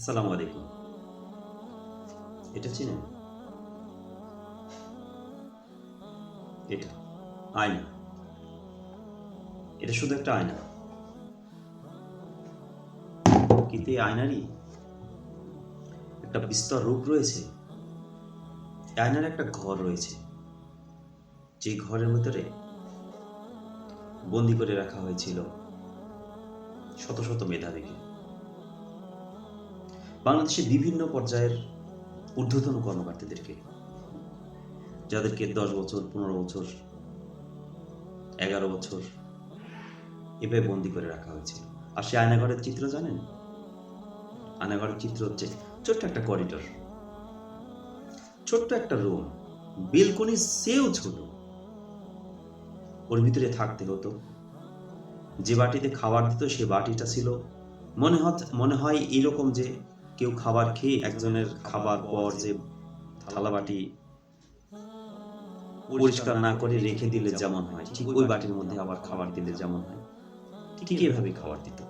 আসসালামু আলাইকুম। এটা চিনেন? এটা আয়না। এটা শুধু একটা আয়না, কিন্তু এই আয়নারই একটা বিস্তর রূপ রয়েছে। আয়নার একটা ঘর রয়েছে, যে ঘরের ভিতরে বন্দি করে রাখা হয়েছিল শত শত মেধাবীকে। বাংলাদেশের বিভিন্ন পর্যায়ের ঊর্ধ্বতন কর্মকর্তাদেরকে, যাদেরকে 10 বছর, 15 বছর, 11 বছর এভাবে বন্দি করে রাখা হয়েছিল। আর সে আয়নাঘরের চিত্র জানেন? আয়নাঘরের চিত্র হচ্ছে ছোট্ট একটা করিডোর, ছোট্ট একটা রুম, বেলকনি সেও ছোট। ওর ভিতরে থাকতে হতো। যে বাটিতে খাবার দিত সে বাটিটা ছিল মনে হয় এরকম যে কেউ খাবার খেয়ে একজনের খাবার পর যে থালা বাটি পরিষ্কার না করে রেখে দিলে যেমন হয়, ঠিক ওই বাটির মধ্যে আবার খাবার দিলে যেমন হয়, ঠিক এভাবে খাবার দিত।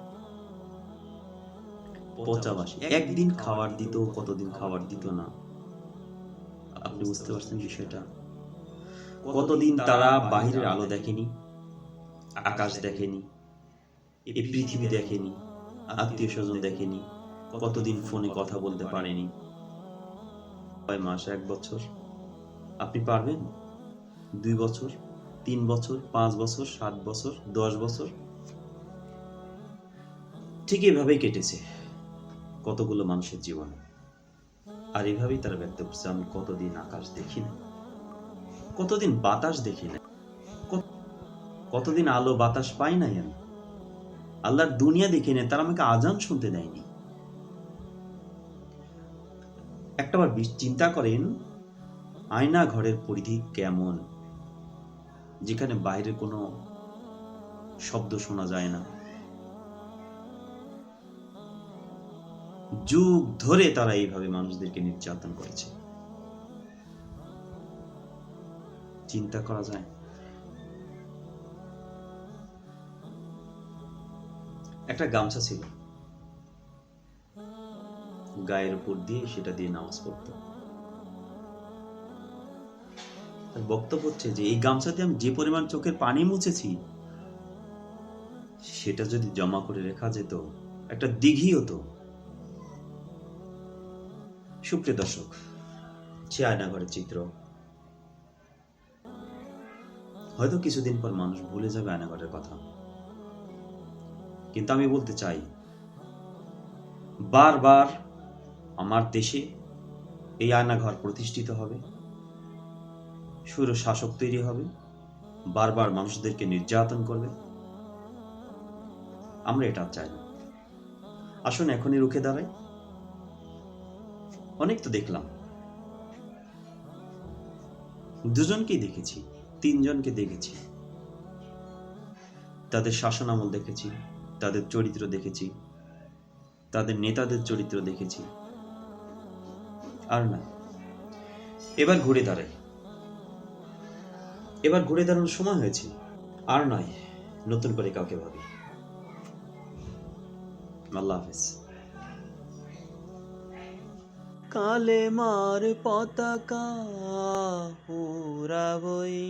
পচা বাসি একদিন খাবার দিত, কতদিন খাবার দিত না, আপনি বুঝতে পারছেন বিষয়টা? কতদিন তারা বাহিরের আলো দেখেনি, আকাশ দেখেনি, এই পৃথিবী দেখেনি, আত্মীয় স্বজন দেখেনি, কতদিন ফোনে কথা বলতে পারেনি। 6 মাস, 1 বছর। আপনি পারবেন? 2 বছর, 3 বছর, 5 বছর, 7 বছর, 10 বছর? ঠিক এভাবেই কেটেছে কতগুলো মানুষের জীবন। আর এভাবেই তারা ব্যক্ত করছে, আমি কতদিন আকাশ দেখি না, কতদিন বাতাস দেখি না, কতদিন আলো বাতাস পাই নাই আমি, আল্লাহর দুনিয়া দেখি না, তারা আমাকে আজান শুনতে দেয়নি। একটাবার চিন্তা করেন, আয়না ঘরের পরিধি কেমন, যেখানে বাইরের কোনো শব্দ শোনা যায় না। যুগ ধরে তারা এইভাবে মানুষদেরকে নির্যাতন করেছে। চিন্তা করা যায়? একটা গামছা ছিল, গায়ের উপর দিয়ে সেটা দিয়ে নামাজ পড়তো। বক্তব্য হচ্ছে যে এই গামছাতে আমি যে পরিমাণ চোখের পানি মুছেছি, সেটা যদি জমা করে রেখা যেত, একটা দিঘি হতো। সুপ্রিয় দর্শক, সে আয়নাঘরের চিত্র। হয়তো কিছুদিন পর মানুষ ভুলে যাবে আয়নাঘরের কথা, কিন্তু আমি বলতে চাই, বারবার আমার দেশে এই আয়নাঘর প্রতিষ্ঠিত হবে, স্বৈর শাসক তৈরি হবে, বারবার মানুষদেরকে নির্যাতন করবে। আমরা এটা চাই না। আসুন এখনই রুখে দাঁড়াই। অনেক তো দেখলাম, 2জনকেই দেখেছি, 3জনকে দেখেছি, তাদের শাসন আমল দেখেছি, তাদের চরিত্র দেখেছি, তাদের নেতাদের চরিত্র দেখেছি। আর না, এবার ঘুরে দাঁড়াই, এবার ঘুরে দাঁড়ানোর সময় হয়েছে। আর নয় নতুন করে কাউকে ভাবি। আল্লাহ হাফেজ। কালেমার পতাকা উড়াবই।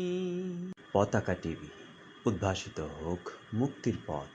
পতাকা টিভি, উদ্ভাসিত হোক মুক্তির পথ।